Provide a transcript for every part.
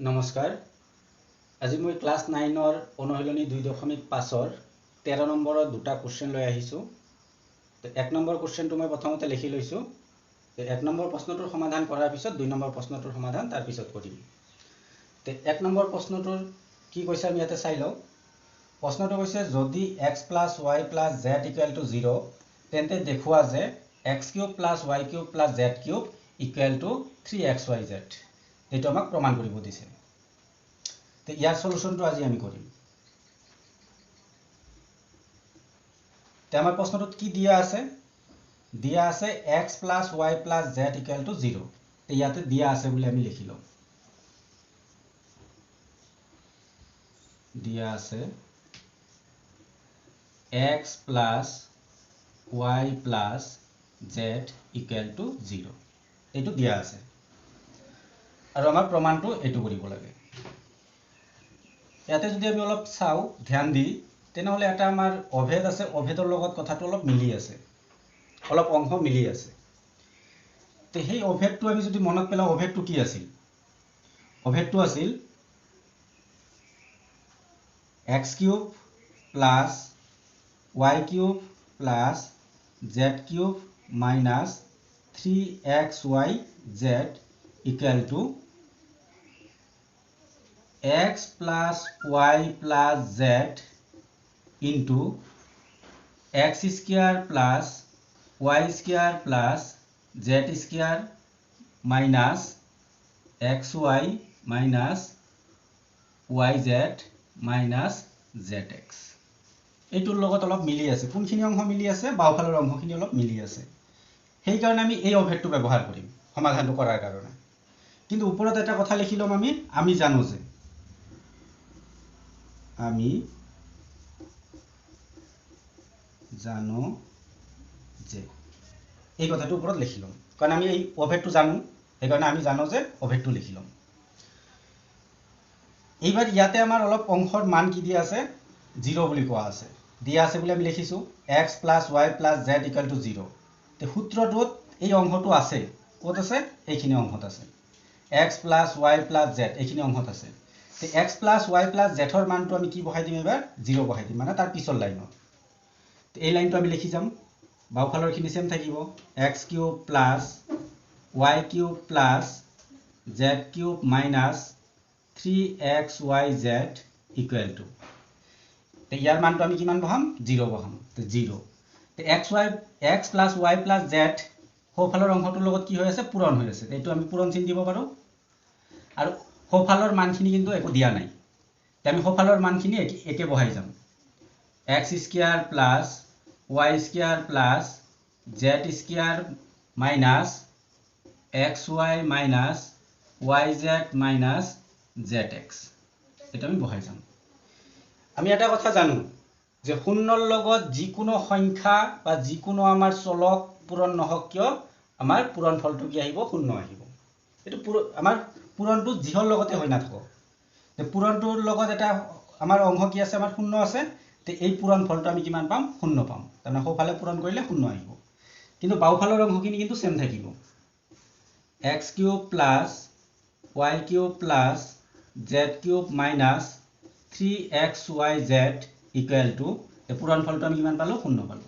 নমস্কাৰ আজি মই ক্লাছ 9 অনুশীলনী 2.5 13 নম্বৰৰ দুটা কোশ্চেন লৈ আহিছো তো 1 নম্বৰ কোশ্চেনটো মই প্ৰথমতে লিখি লৈছো তো 1 নম্বৰ প্ৰশ্নটোৰ সমাধান কৰাৰ পিছত 2 নম্বৰ প্ৰশ্নটোৰ সমাধান তাৰ পিছত কৰিম তো 1 নম্বৰ প্ৰশ্নটোৰ কি কৈছে আমি ইয়াতে চাই লও প্ৰশ্নটো কৈছে যদি x + y + z = 0 তেন্তে দেখুৱা যে x³ + y³ + z³ = 3xyz এইটো আমাক প্ৰমাণ কৰিব দিছে তো ইয়াৰ সলিউশনটো আজি আমি কৰিম তে আমাৰ প্ৰশ্নটোত কি দিয়া আছে x + y + z = 0 তে ইয়াতে দিয়া আছে বুলি আমি লিখি লম দিয়া আছে x + y + z = 0 এইটো দিয়া আছে আৰু আমাৰ প্ৰমাণটো এইটো কৰিব লাগে ইয়াতে যদি আমি অলপ চাও ধ্যান দি তেনেহলে এটা আমাৰ অভেদ আছে অভেদৰ লগত কথাটো অলপ মিলি আছে অলপ অংশ মিলি আছে তে সেই অভেদটো আমি যদি মনত পেলাও অভেদটো কি আছিল অভেদটো আছিল x³ + y³ + z³ - 3xyz = x + y + z into x² + y² + z² minus xy minus yz minus zx এইটোৰ লগত অলপ মিলি আছে কোনখিনি অংশ মিলি আছে বাওফালৰ অংশখিনি অলপ মিলি আছে সেই কাৰণে আমি এই অভেদটো ব্যৱহাৰ কৰিম সমাধানটো কৰাৰ কাৰণে কিন্তু ওপৰত এটা কথা লিখি লম আমি জানো যে আমি জানো যে এই কথাটো ওপৰত লিখি লম কাৰণ আমি এই অভেদটো জানো সেই কাৰণে আমি জানো যে অভেদটো লিখি লম এইবাৰ ইয়াতে আমাৰ অলপ অংশৰ মান কি দিয়া আছে 0 বুলি কোৱা আছে দিয়া আছে বুলি আমি লিখিছো x + y + z = 0 তে সূত্ৰটোত এই অংশটো আছে ক'ত আছে এইখিনি অংশত আছে x + y + z এইখিনি অংশত আছে তে x + y + z ৰ মানটো আমি কি বহাই দিম এবাৰ 0 বহাই দিম মানে তাৰ পিছৰ লাইনত তে এই লাইনটো আমি লিখি যাম বাওফালৰ খিনি সেম থাকিব x³ + y³ + z³ minus 3xyz = তে ইয়াৰ মানটো আমি কিমান বহাম 0 বহাম তে 0 তে x + y + z সোঁফালৰ অংশটোৰ লগত কি হৈ আছে পূৰণ হৈ আছে এইটো আমি পূৰণ চিন দিব পাৰো আৰু সোঁফালৰ মানখিনি কিন্তু একো দিয়া নাই তে আমি সোঁফালৰ মানখিনি একে বহাই যাম x² + y² + z² minus xy minus yz minus zx এটা আমি বহাই যাম আমি এটা কথা জানো যে শূন্যৰ লগত যিকোনো সংখ্যা বা যিকোনো আমাৰ চলক পূৰণ নহক কিয় আমাৰ পূৰণ ফলটো কি আহিব শূন্য আহিব এটো আমাৰ পূৰণটো যিহৰ লগতে হৈ নাথাকক তে পূৰণটোৰ লগত এটা আমাৰ অংশ কি আছে আমাৰ শূন্য আছে তে এই পূৰণ ফলটো আমি কিমান পাম শূন্য পাম তাৰমানে সোঁফালে পূৰণ কৰিলে শূন্য আহিব কিন্তু বাওফালৰ অংশখিনি কিন্তু সেম থাকিব x³ + y³ + z³ minus 3xyz = এই পূৰণ ফলটো আমি কিমান পালো শূন্য পালো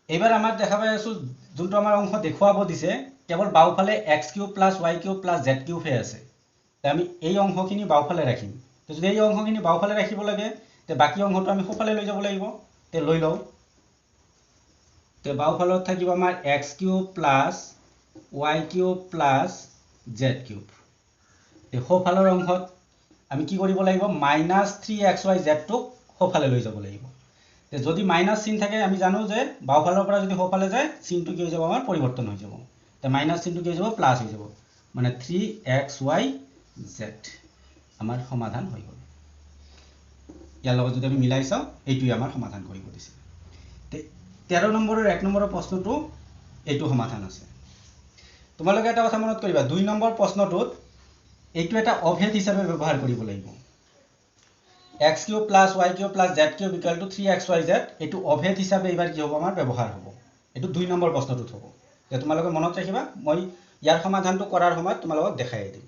এবাৰ আমাৰ দেখা পাই আছো যোনটো আমাৰ অংশ দেখুৱাব দিছে কেৱল বাওফালে x³ + y³ + z³ হে আছে তে আমি এই অংশখিনি বাওফালে ৰাখিম তে যদি এই অংশখিনি বাওফালে ৰাখিব লাগে তে বাকি অংশটো আমি সোঁফালে লৈ যাব লাগিব তে লৈ লও তে বাওফালত থাকিব আমাৰ x³ + y³ + z³ তে সোঁফালৰ অংশত আমি কি কৰিব লাগিব -3xyz টোক সোঁফালে লৈ যাব লাগিব তে যদি মাইনাস চিন থাকে আমি জানো যে বাওফালৰ পৰা যদি সোঁফালে যায় চিনটো কি হৈ যাব আমাৰ পৰিৱৰ্তন হৈ যাব তে মাইনাস চিনটো কি হৈ যাব প্লাস হৈ যাব মানে 3xyz আমাৰ সমাধান হৈ গ'ল ইয়াৰ লগত যদি আমি মিলাই চাও এইটোই আমাৰ সমাধান কৰিব দিছে তে 13 নম্বৰৰ 1 নম্বৰৰ প্ৰশ্নটো এইটো সমাধান আছে তোমালোকে এটা কথা মনত কৰিবা 2 নম্বৰ প্ৰশ্নটোত এইটো এটা অভেদ হিচাপে ব্যৱহাৰ কৰিব লাগিব x³ + y³ + z³ = 3xyz এইটো অভেদ হিচাপে এবাৰ কি হ'ব আমাৰ ব্যৱহাৰ হ'ব এইটো 2 নম্বৰ প্ৰশ্নটোত হ'ব তে তোমালোকে মনত ৰাখিবা মই ইয়াৰ সমাধানটো কৰাৰ সময়ত তোমালোকক দেখাই দিম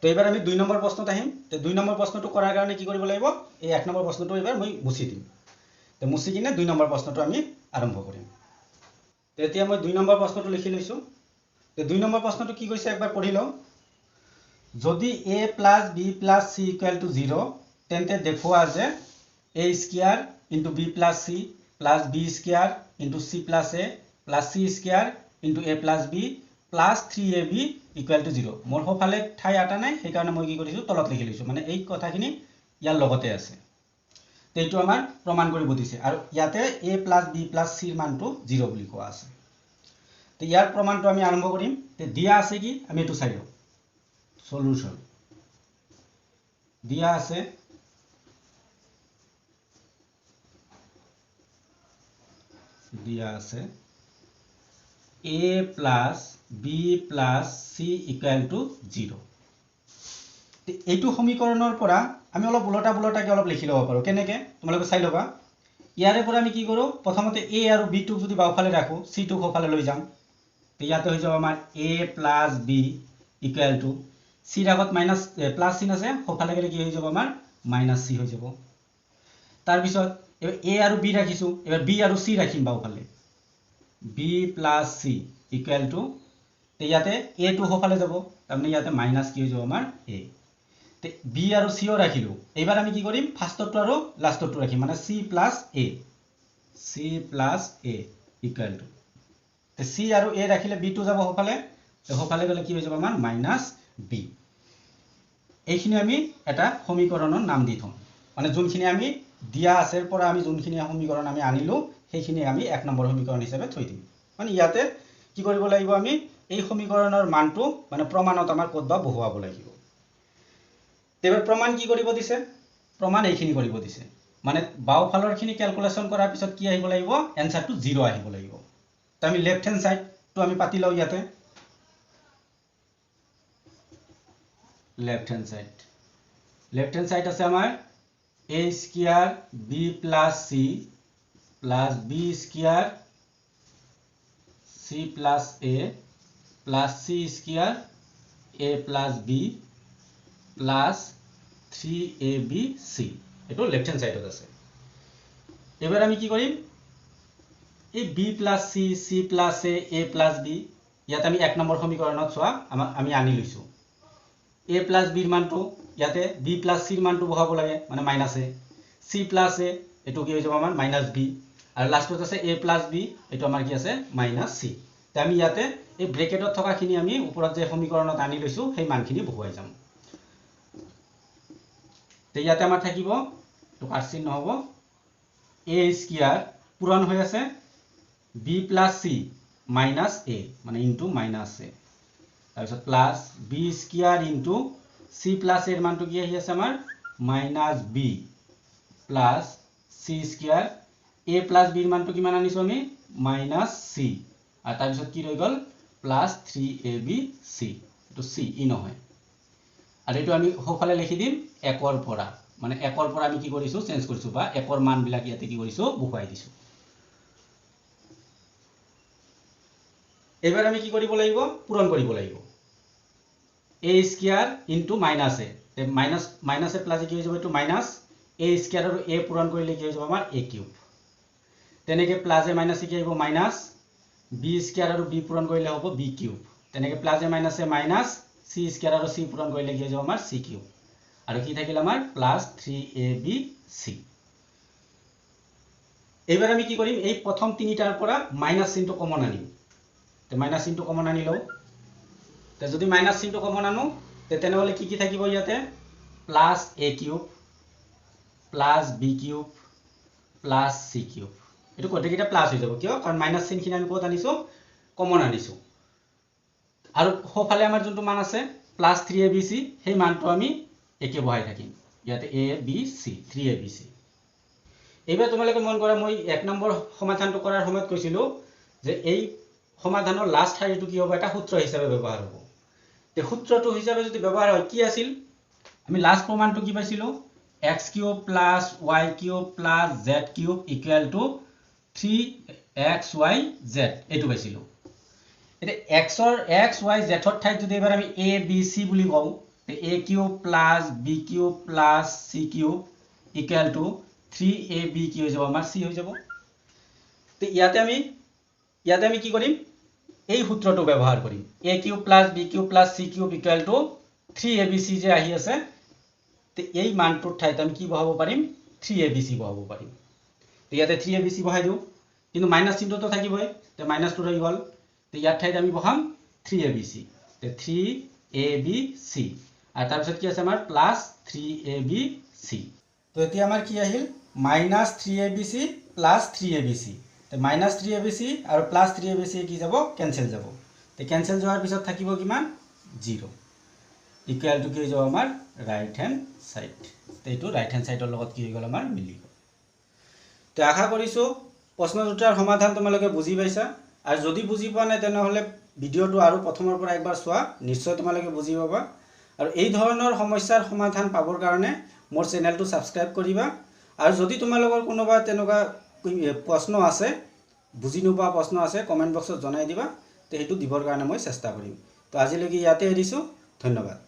তো এবাৰ আমি 2 নম্বৰ প্ৰশ্নত আহিম তে 2 নম্বৰ প্ৰশ্নটো কৰাৰ কাৰণে কি কৰিব লাগিব এই 1 নম্বৰ প্ৰশ্নটো এবাৰ মই মুছি দিম তে মুছি কিনে 2 নম্বৰ প্ৰশ্নটো আমি আৰম্ভ কৰিম তে এতিয়া মই 2 নম্বৰ প্ৰশ্নটো লিখি লৈছো তে 2 নম্বৰ প্ৰশ্নটো কি কৈছে একবাৰ পঢ়ি লও যদি a + b + c = 0 তেন্তে দেখুৱা যে a square * b + c + b square * c + a + c square * a + b + 3ab = 0 মোৰ হফালে ঠাই আটা নাই সেই কাৰণে মই কি কৰিছো তলত লিখি লৈছো মানে এই কথাখিনি ইয়াৰ লগতে আছে তে এইটো আমাৰ প্ৰমাণ কৰিব দিছে আৰু ইয়াতে a + b + c ৰ মানটো 0 বুলি কোৱা আছে তে ইয়াৰ প্ৰমাণটো আমি আৰম্ভ কৰিম তে দিয়া আছে কি আমি এটো চাই লও সলিউশন দিয়া আছে a + b + c = 0 এইটো সমীকৰণৰ পৰা আমি অলপ উলটা-পুলটাকে অলপ লিখি লব পাৰো কেনেকে তোমালোকে চাই লবা ইয়াৰে পৰা আমি কি কৰো প্ৰথমতে a আৰু b টোক যদি বাওফালে ৰাখো c টোক হফালে লৈ যাম তে ইয়াতে হৈ যাব আমাৰ a + b = c ৰ আগত মাইনাস প্লাস চিন আছে হফালে গলে কি হৈ যাব আমাৰ -c হৈ যাব তাৰ পিছত a আৰু b ৰাখিছো এবাৰ b আৰু c ৰাখিম বাওফালে b + c = তে ইয়াতে a টো হফালে যাব তাৰমানে ইয়াতে মাইনাস কি হৈ যাব আমাৰ a তে b আৰু c ও ৰাখিলো এবাৰ আমি কি কৰিম ফাৰ্ষ্টটো আৰু লাষ্টটো ৰাখিম মানে c + a = তে c আৰু a ৰাখিলে b টো যাব হফালে তে হফালে গলে কি হৈ যাব আমাৰ -b এইখিনি আমি এটা সমীকৰণৰ নাম দি থম মানে যোনখিনি আমি দিয়া আছে পৰা আমি যোনখিনি সমীকৰণ আমি আনিলো সেইখিনি আমি 1 নম্বৰ সমীকৰণ হিচাপে থৈ দিম মানে ইয়াতে কি কৰিব লাগিব আমি এই সমীকৰণৰ মানটো মানে প্ৰমাণত আমাৰ ক'ত বা বহুৱাব লাগিব তেবে প্ৰমাণ কি কৰিব দিছে প্ৰমাণ এইখিনি কৰিব দিছে মানে বাওফালৰ খিনি ক্যালকুলেশন কৰাৰ পিছত কি আহিব লাগিব এনসারটো 0 আহিব লাগিব তো আমি লেফট হ্যান্ড সাইড তো আমি পাতি লও ইয়াতে লেফট হ্যান্ড সাইড আছে আমাৰ a square b + c + b square c + a + c square a + b + 3abc এটো লেফট হ্যান্ড সাইডত আছে এবাৰ আমি কি কৰিম এই b + c c + a a + b ইয়াত আমি 1 নম্বৰ সমীকৰণত চোৱা আমি আনি লৈছো a + b ৰ মানটো ইয়াতে b + c ৰ মানটো বহাব লাগে মানে মাইনাস a c + a এটো কি হৈ যাব আমাৰ -b আৰু লাষ্টত আছে a + b এটো আমাৰ কি আছে -c তে আমি ইয়াতে এই ব্ৰেকেটত থকাখিনি আমি ওপৰত যে সমীকৰণত আনি লৈছো সেই মানখিনি বহুৱাই যাম তে ইয়াতে আমাৰ থাকিব তো কাটচিন নহব a স্কয়াৰ পূৰণ হৈ আছে b + c - a মানে ইনটু -a তাৰ পিছত plus b square into c + a এৰ মানটো কি আহি আছে আমাৰ -b plus c square a + b এৰ মানটো কিমান আনিছো আমি -c আৰ তাৰ পিছত কি ৰৈ গল প্লাস 3abc এটো c ই নহয় আৰ এটো আমি হফালে লিখি দিম 1 ৰ পৰা মানে 1 ৰ পৰা আমি কি কৰিছো চেঞ্জ কৰিছো বা 1 ৰ মান বিলাক ইয়াতে কি কৰিছো বহুৱাই দিছো এবাৰ আমি কি কৰিব লাগিব পূৰণ কৰিব লাগিব a স্কয়ার ইনটু -a তে মাইনাস এ প্লাস কি হৈ যাব এটো মাইনাস a স্কয়ার আৰু a পূৰণ কৰিলে কি হৈ যাব আমাৰ a কিউব তেনেকে প্লাস এ মাইনাস কি আহিব মাইনাস b স্কয়ার আৰু b পূৰণ কৰিলে হ'ব b কিউব তেনেকে প্লাস এ মাইনাস c স্কয়াৰ আৰু c পূৰণ কৰিলে কি হৈ যাব আমাৰ c কিউব আৰু কি থাকিল আমাৰ প্লাস 3abc এবাৰ আমি কি কৰিম এই প্ৰথম তিনিটাৰ পৰা মাইনাস চিনটো কমন আনিম তে মাইনাস চিনটো কমন আনি লও তে যদি মাইনাস চিনটো কমন আনো তে তেনেহলে কি থাকিব ইয়াতে plus a cube plus b cube plus c cube এটো কত প্লাস হৈ যাব কিয় কাৰণ মাইনাস চিনখিনি আমি কত আনিছো কমন আনিছো আৰু হফালে আমাৰ যোনটো মান আছে প্লাস 3abc সেই মানটো আমি একে বহাই থাকিম ইয়াতে a b c 3abc এবাৰ তোমালোকে মন কৰা মই 1 নম্বৰ সমাধানটো কৰাৰ সময়ত কৈছিলো যে এই সমাধানৰ লাস্ট শাৰীটো কি হ'ব এটা সূত্ৰ হিচাপে ব্যৱহাৰ হ'ব তে সূত্ৰটো হিচাপে যদি ব্যৱহাৰ হয় কি আছিল আমি লাস্ট প্ৰমাণটো কি পাইছিলো x³ + y³ + z³ = 3xyz এটো পাইছিলো এটা x y z ৰ ঠাইত যদি এবাৰ আমি a b c বুলি কওঁ a cube plus b cube plus c cube equal to 3ab কি হৈ যাব আমাৰ c হৈ যাব তে ইয়াতে আমি কি কৰিম এই সূত্ৰটো ব্যৱহাৰ কৰিম a cube plus b cube plus c cube equal to 3abc যে আহি আছে তে এই মানটোৰ ঠাইত আমি কি বহাব পাৰিম 3abc বহাব পাৰিম তে ইয়াতে 3abc বহাই দিও কিন্তু মাইনাস চিহ্নটো থাকিবই তে মাইনাসটো ৰৈ গল তে ইয়াৰ ঠাইত আমি বহাম 3abc তে 3abc আর তার পিছত কি আছে আমার প্লাস 3abc তো এতিয়া আমার কি আহিল মাইনাস 3abc প্লাস 3abc তো মাইনাস 3abc আর প্লাস 3abc কি যাব ক্যান্সেল যাব তো ক্যান্সেল যাওয়ার পিছত থাকিব কিমান 0 ইকুয়াল টু কি হৈ যাব আমার রাইট হ্যান্ড সাইড তো এইটো রাইট হ্যান্ড সাইডৰ লগত কি হৈ গল আমাৰ মিলি গল তো আশা কৰিছো প্ৰশ্ন দুটাৰ সমাধান তোমালোকে বুজি পাইছা আৰু যদি বুজি পোৱা নাই তেনেহলে ভিডিওটো আৰু প্ৰথমৰ পৰা একবাৰ চোৱা নিশ্চয় তোমালোকে বুজি পাবা আৰু এই ধৰণৰ সমস্যাৰ সমাধান পাবৰ কাৰণে মোৰ চেনেলটো সাবস্ক্ৰাইব কৰিবা আৰু যদি তোমালোকৰ কোনোবা তেনেকুৱা প্ৰশ্ন আছে বুজি নোপোৱা প্ৰশ্ন আছে কমেন্ট বক্সত জনাই দিবা তে হেতু দিবৰ কাৰণে মই চেষ্টা কৰিম তো আজিলৈকে ইয়াতে এৰিছো ধন্যবাদ।